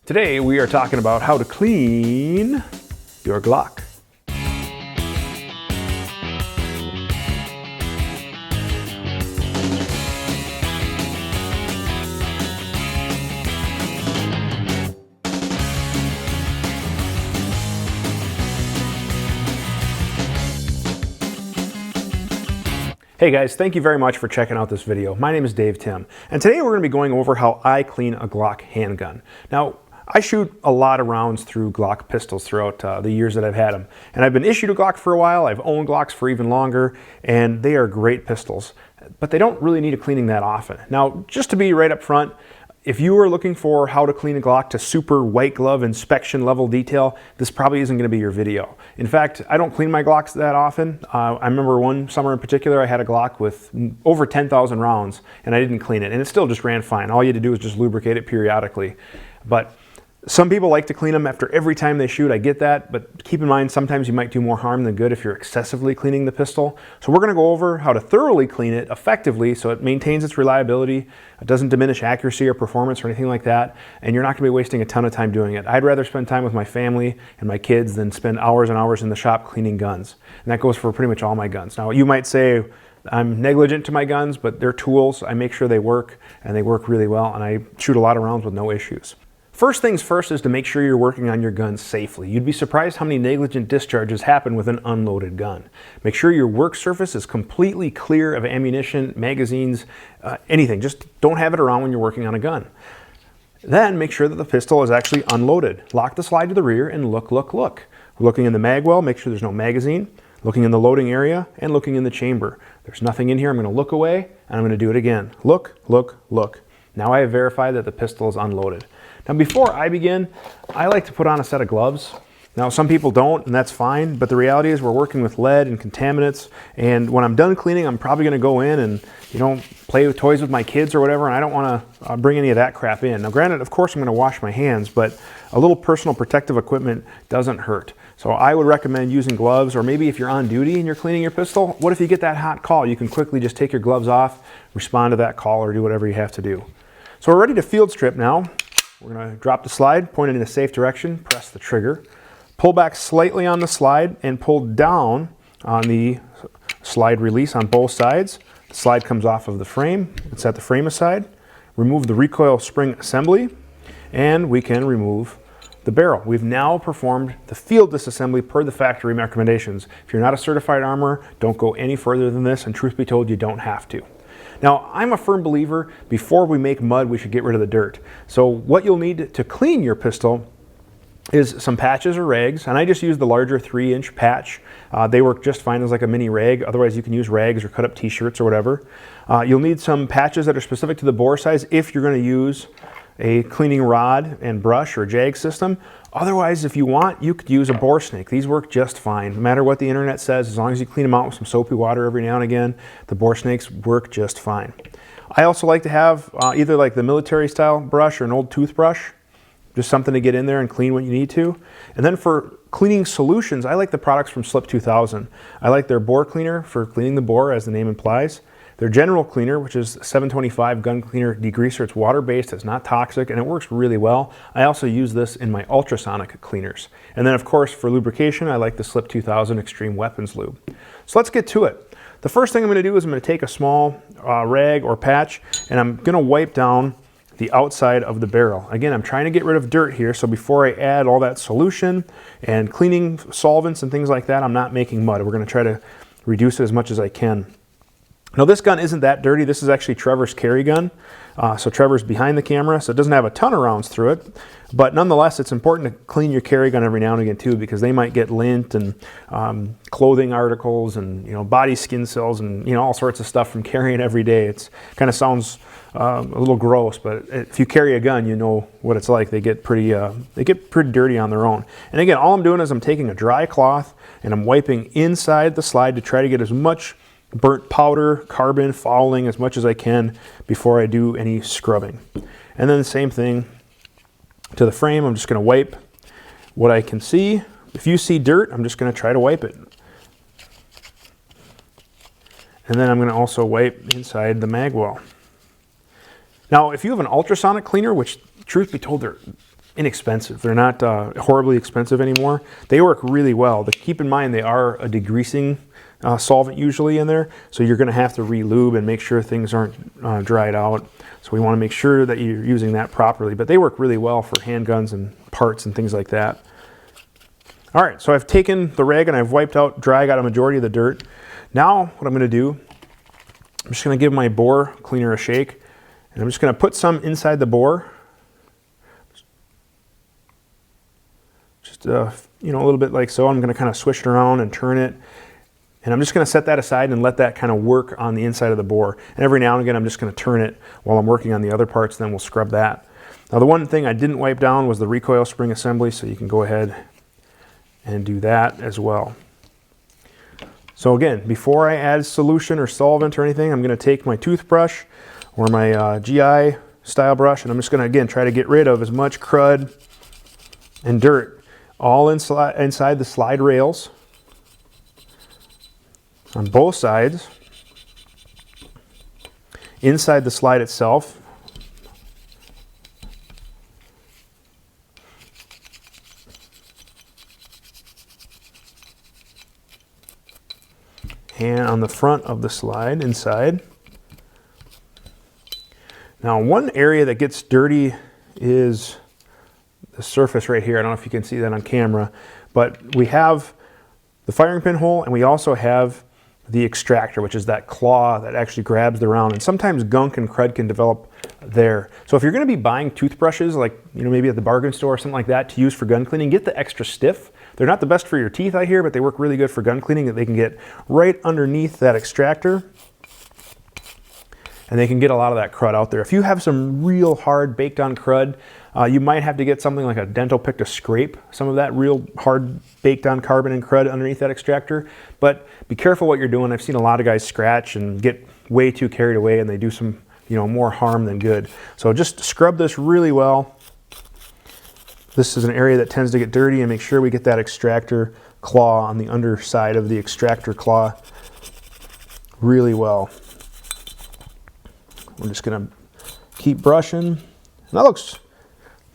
Today we are talking about how to clean your Glock. Hey guys, thank you very much for checking out this video. My name is Dave Tim, and today we're going to be going over how I clean a Glock handgun. Now, I shoot a lot of rounds through Glock pistols throughout the years that I've had them. And I've been issued a Glock for a while, I've owned Glocks for even longer, and they are great pistols. But they don't really need a cleaning that often. Now, just to be right up front, if you are looking for how to clean a Glock to super white glove inspection level detail, this probably isn't going to be your video. In fact, I don't clean my Glocks that often. I remember one summer in particular, I had a Glock with over 10,000 rounds and I didn't clean it, and it still just ran fine. All you had to do was just lubricate it periodically. But some people like to clean them after every time they shoot. I get that, but keep in mind sometimes you might do more harm than good if you're excessively cleaning the pistol. So we're going to go over how to thoroughly clean it effectively so it maintains its reliability, it doesn't diminish accuracy or performance or anything like that, and you're not going to be wasting a ton of time doing it. I'd rather spend time with my family and my kids than spend hours and hours in the shop cleaning guns. And that goes for pretty much all my guns. Now you might say I'm negligent to my guns, but they're tools. I make sure they work, and they work really well, and I shoot a lot of rounds with no issues. First things first is to make sure you're working on your gun safely. You'd be surprised how many negligent discharges happen with an unloaded gun. Make sure your work surface is completely clear of ammunition, magazines, anything. Just don't have it around when you're working on a gun. Then make sure that the pistol is actually unloaded. Lock the slide to the rear and look. Looking in the mag well, make sure there's no magazine. Looking in the loading area and looking in the chamber. There's nothing in here. I'm going to look away and I'm going to do it again. Look. Now I have verified that the pistol is unloaded. Now before I begin, I like to put on a set of gloves. Now some people don't, and that's fine, but the reality is we're working with lead and contaminants, and when I'm done cleaning, I'm probably going to go in and play with toys with my kids or whatever, and I don't want to bring any of that crap in. Now granted, of course I'm going to wash my hands, but a little personal protective equipment doesn't hurt. So I would recommend using gloves, or maybe if you're on duty and you're cleaning your pistol, what if you get that hot call? You can quickly just take your gloves off, respond to that call, or do whatever you have to do. So we're ready to field strip now. We're going to drop the slide, point it in a safe direction, press the trigger, pull back slightly on the slide, and pull down on the slide release on both sides. The slide comes off of the frame. Set the frame aside. Remove the recoil spring assembly, and we can remove the barrel. We've now performed the field disassembly per the factory recommendations. If you're not a certified armorer, don't go any further than this, and truth be told, you don't have to. Now, I'm a firm believer, before we make mud, we should get rid of the dirt. So what you'll need to clean your pistol is some patches or rags, and I just use the larger 3-inch patch. They work just fine as like a mini rag. Otherwise, you can use rags or cut up t-shirts or whatever. You'll need some patches that are specific to the bore size if you're going to use a cleaning rod and brush or jag system. Otherwise, if you want, you could use a bore snake. These work just fine. No matter what the internet says, as long as you clean them out with some soapy water every now and again, the bore snakes work just fine. I also like to have either like the military style brush or an old toothbrush, just something to get in there and clean what you need to. And then for cleaning solutions, I like the products from Slip 2000. I like their bore cleaner for cleaning the bore, as the name implies. Their general cleaner, which is 725 gun cleaner degreaser, it's water-based, it's not toxic, and it works really well. I also use this in my ultrasonic cleaners. And then of course for lubrication, I like the Slip 2000 Extreme Weapons Lube. So let's get to it. The first thing I'm going to do is I'm going to take a small rag or patch, and I'm going to wipe down the outside of the barrel. Again, I'm trying to get rid of dirt here, so before I add all that solution and cleaning solvents and things like that, I'm not making mud. We're going to try to reduce it as much as I can. Now this gun isn't that dirty. This is actually Trevor's carry gun. So Trevor's behind the camera, so it doesn't have a ton of rounds through it. But nonetheless, it's important to clean your carry gun every now and again too, because they might get lint and clothing articles and body skin cells and all sorts of stuff from carrying every day. It's kind of sounds a little gross, but if you carry a gun, you know what it's like. They get pretty dirty on their own. And again, all I'm doing is I'm taking a dry cloth and I'm wiping inside the slide to try to get as much burnt powder, carbon, fouling as much as I can before I do any scrubbing. And then the same thing to the frame. I'm just going to wipe what I can see. If you see dirt, I'm just going to try to wipe it. And then I'm going to also wipe inside the mag well. Now, if you have an ultrasonic cleaner, which truth be told, they're inexpensive. They're not horribly expensive anymore. They work really well. But keep in mind, they are a degreasing solvent usually in there, so you're going to have to re-lube and make sure things aren't dried out. So we want to make sure that you're using that properly. But they work really well for handguns and parts and things like that. All right, so I've taken the rag and I've wiped out, got a majority of the dirt. Now what I'm going to do, I'm just going to give my bore cleaner a shake, and I'm just going to put some inside the bore. Just you know, a little bit like so. I'm going to kind of swish it around and turn it, and I'm just going to set that aside and let that kind of work on the inside of the bore. And every now and again I'm just going to turn it while I'm working on the other parts, then we'll scrub that. Now the one thing I didn't wipe down was the recoil spring assembly, so you can go ahead and do that as well. So again, before I add solution or solvent or anything, I'm going to take my toothbrush or my GI style brush, and I'm just going to again try to get rid of as much crud and dirt all inside the slide rails on both sides, inside the slide itself, and on the front of the slide inside. Now one area that gets dirty is the surface right here. I don't know if you can see that on camera, but we have the firing pin hole, and we also have the extractor, which is that claw that actually grabs the round, and sometimes gunk and crud can develop there. So if you're going to be buying toothbrushes, like, you know, maybe at the bargain store or something like that to use for gun cleaning, get the extra stiff. They're not the best for your teeth, I hear, but they work really good for gun cleaning. That they can get right underneath that extractor, and they can get a lot of that crud out there. If you have some real hard baked on crud, you might have to get something like a dental pick to scrape some of that real hard baked on carbon and crud underneath that extractor. But be careful what you're doing. I've seen a lot of guys scratch and get way too carried away, and they do some, you know, more harm than good. So just scrub this really well. This is an area that tends to get dirty, and make sure we get that extractor claw on the underside of the extractor claw really well. We're just gonna keep brushing. And that looks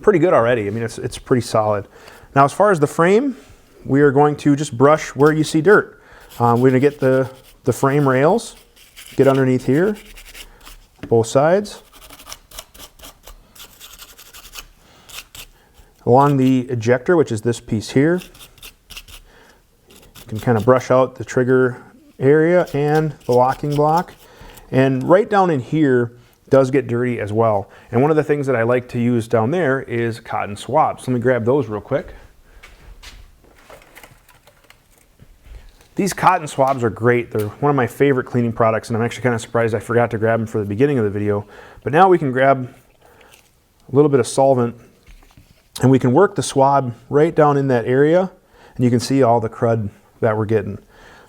pretty good already. I mean, it's pretty solid. Now, as far as the frame, we are going to just brush where you see dirt. We're gonna get the frame rails, get underneath here, both sides. Along the ejector, which is this piece here, you can kind of brush out the trigger area and the locking block. And right down in here does get dirty as well. And one of the things that I like to use down there is cotton swabs. Let me grab those real quick. These cotton swabs are great. They're one of my favorite cleaning products, and I'm actually kind of surprised I forgot to grab them for the beginning of the video. But now we can grab a little bit of solvent, and we can work the swab right down in that area, and you can see all the crud that we're getting.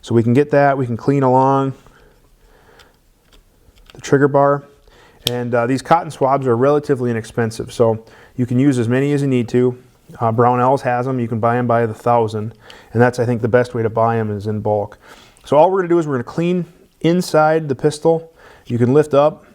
So we can get that, we can clean along the trigger bar. And these cotton swabs are relatively inexpensive, so you can use as many as you need to. Brownells has them. You can buy them by the 1,000, and that's, I think, the best way to buy them is in bulk. So all we're going to do is we're going to clean inside the pistol. You can lift up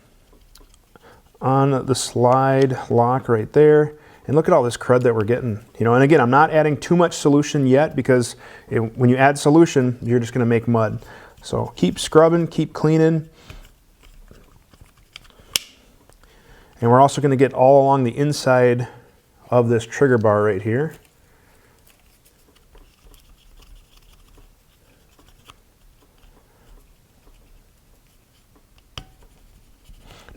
on the slide lock right there, and look at all this crud that we're getting. You know, and again, I'm not adding too much solution yet, because when you add solution, you're just going to make mud. So keep scrubbing, keep cleaning. And we're also going to get all along the inside of this trigger bar right here.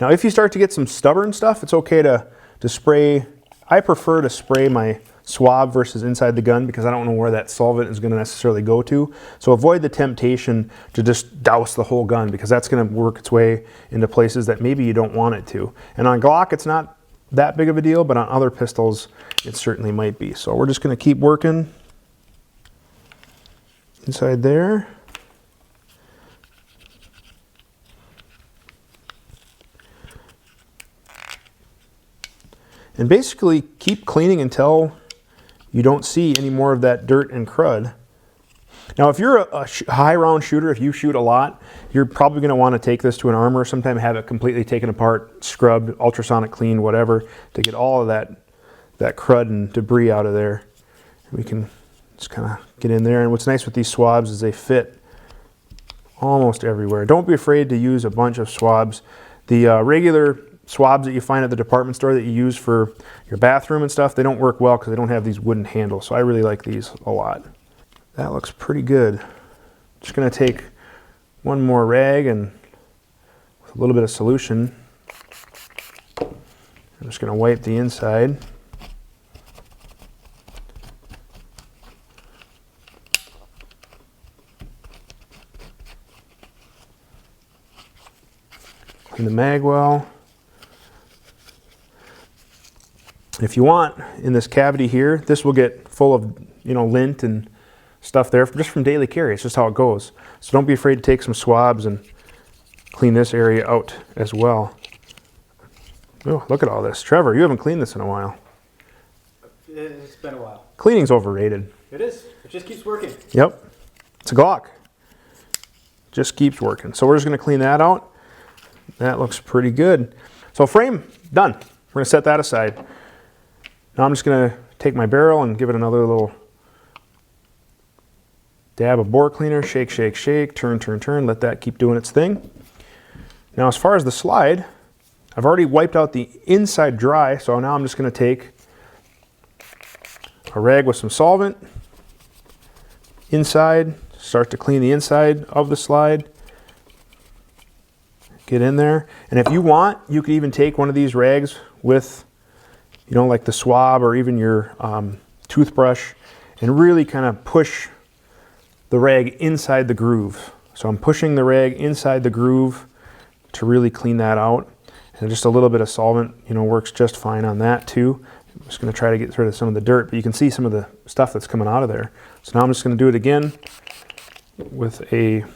Now, if you start to get some stubborn stuff, it's okay to spray. I prefer to spray my swab versus inside the gun, because I don't know where that solvent is going to necessarily go to. So avoid the temptation to just douse the whole gun, because that's going to work its way into places that maybe you don't want it to. And on Glock, it's not that big of a deal, but on other pistols, it certainly might be. So we're just going to keep working inside there. And basically keep cleaning until you don't see any more of that dirt and crud. Now, if you're a high round shooter, if you shoot a lot, you're probably going to want to take this to an armor sometime, have it completely taken apart, scrubbed, ultrasonic cleaned, whatever, to get all of that that crud and debris out of there. We can just kind of get in there. And what's nice with these swabs is they fit almost everywhere. Don't be afraid to use a bunch of swabs. The regular swabs that you find at the department store that you use for your bathroom and stuff, they don't work well because they don't have these wooden handles. So I really like these a lot. That looks pretty good. Just going to take one more rag and with a little bit of solution, I'm just going to wipe the inside. Clean the mag well. If you want, in this cavity here, this will get full of, lint and stuff there just from daily carry. It's just how it goes. So don't be afraid to take some swabs and clean this area out as well. Oh, look at all this. Trevor, you haven't cleaned this in a while. It's been a while. Cleaning's overrated. It is. It just keeps working. Yep. It's a Glock. Just keeps working. So we're just going to clean that out. That looks pretty good. So frame, done. We're going to set that aside. Now I'm just going to take my barrel and give it another little dab of bore cleaner. Shake, shake, shake. Turn, turn, turn. Let that keep doing its thing. Now as far as the slide, I've already wiped out the inside dry. So now I'm just going to take a rag with some solvent inside. Start to clean the inside of the slide. Get in there, and if you want, you could even take one of these rags with, like the swab or even your toothbrush, and really kind of push the rag inside the groove. So I'm pushing the rag inside the groove to really clean that out, and just a little bit of solvent, works just fine on that too. I'm just going to try to get rid of some of the dirt, but you can see some of the stuff that's coming out of there. So now I'm just going to do it again with a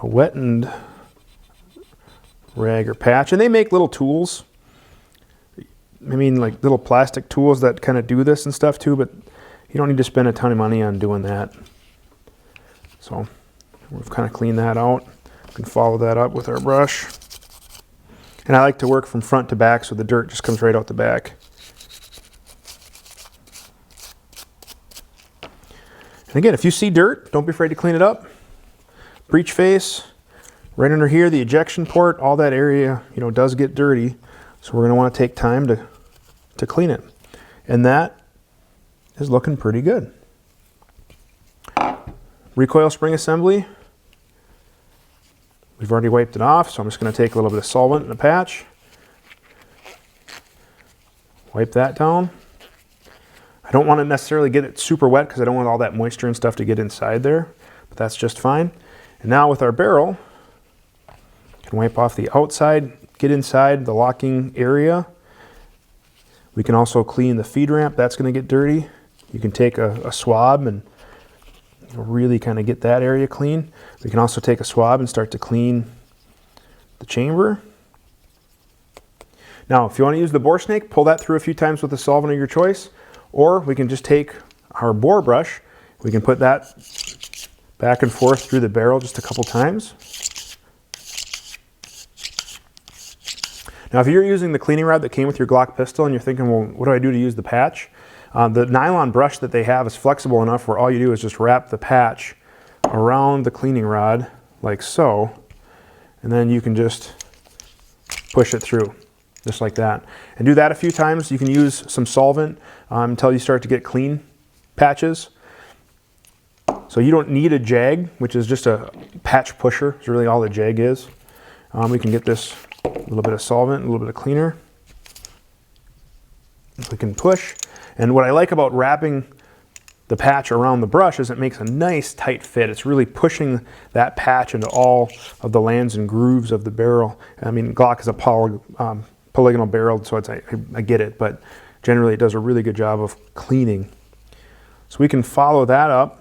wettened rag or patch, and they make little tools. Like little plastic tools that kind of do this and stuff too, but you don't need to spend a ton of money on doing that. So we've kind of cleaned that out. We can follow that up with our brush, and I like to work from front to back so the dirt just comes right out the back. And again, if you see dirt, don't be afraid to clean it up. Breech face, right under here, the ejection port, all that area, does get dirty. So we're going to want to take time to clean it. And that is looking pretty good. Recoil spring assembly. We've already wiped it off, so I'm just going to take a little bit of solvent and a patch. Wipe that down. I don't want to necessarily get it super wet because I don't want all that moisture and stuff to get inside there, but that's just fine. And now with our barrel, we can wipe off the outside, get inside the locking area. We can also clean the feed ramp. That's going to get dirty. You can take a swab and really kind of get that area clean. We can also take a swab and start to clean the chamber. Now, if you want to use the bore snake, pull that through a few times with a solvent of your choice, or we can just take our bore brush. We can put that back and forth through the barrel just a couple times. Now, if you're using the cleaning rod that came with your Glock pistol and you're thinking, well, what do I do to use the patch? The nylon brush that they have is flexible enough where all you do is just wrap the patch around the cleaning rod like so, and then you can just push it through just like that. And do that a few times. You can use some solvent until you start to get clean patches. So you don't need a jag, which is just a patch pusher. It's really all the jag is. We can get this a little bit of solvent, a little bit of cleaner. We can push. And what I like about wrapping the patch around the brush is it makes a nice tight fit. It's really pushing that patch into all of the lands and grooves of the barrel. I mean, Glock is a polygonal barrel, so I get it, but generally it does a really good job of cleaning. So we can follow that up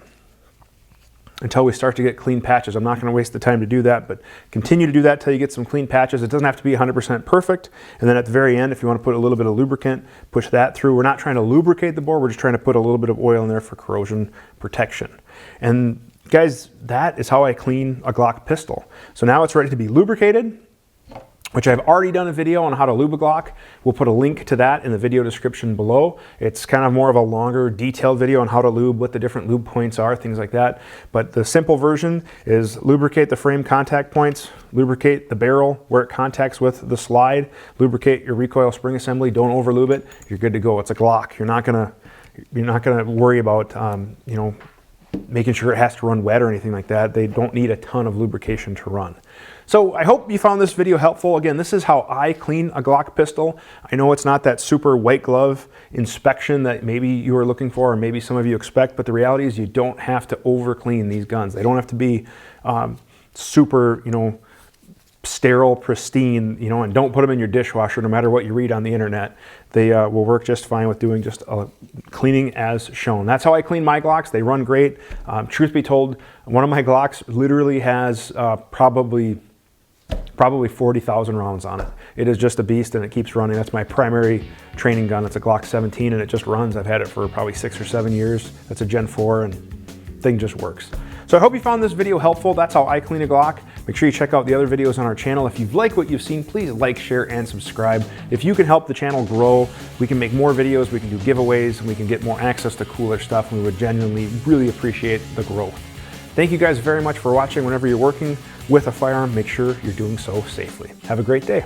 until we start to get clean patches. I'm not going to waste the time to do that, but continue to do that till you get some clean patches. It doesn't have to be 100% perfect. And then at the very end, if you want to put a little bit of lubricant, push that through. We're not trying to lubricate the bore. We're just trying to put a little bit of oil in there for corrosion protection. And guys, that is how I clean a Glock pistol. So now it's ready to be lubricated. which I've already done a video on how to lube a Glock. We'll put a link to that in the video description below. It's kind of more of a longer, detailed video on how to lube, what the different lube points are, things like that. But the simple version is lubricate the frame contact points, lubricate the barrel where it contacts with the slide, lubricate your recoil spring assembly, don't over lube it, you're good to go. It's a Glock. You're not gonna worry about you know, making sure it has to run wet or anything like that. They don't need a ton of lubrication to run. So I hope you found this video helpful. Again, this is how I clean a Glock pistol. I know it's not that super white glove inspection that maybe you are looking for or maybe some of you expect, but the reality is you don't have to over clean these guns. They don't have to be super, you know, sterile, pristine, you know, and don't put them in your dishwasher no matter what you read on the internet. They will work just fine with doing just cleaning as shown. That's how I clean my Glocks. They run great. Truth be told, one of my Glocks literally has probably 40,000 rounds on it. It is just a beast and it keeps running. That's my primary training gun. It's a Glock 17 and it just runs. I've had it for probably 6 or 7 years. That's a Gen 4 and thing just works. So I hope you found this video helpful. That's how I clean a Glock. Make sure you check out the other videos on our channel. If you've liked what you've seen, please like, share, and subscribe. If you can help the channel grow, we can make more videos, we can do giveaways, and we can get more access to cooler stuff, and we would genuinely really appreciate the growth. Thank you guys very much for watching. Whenever you're working with a firearm, make sure you're doing so safely. Have a great day.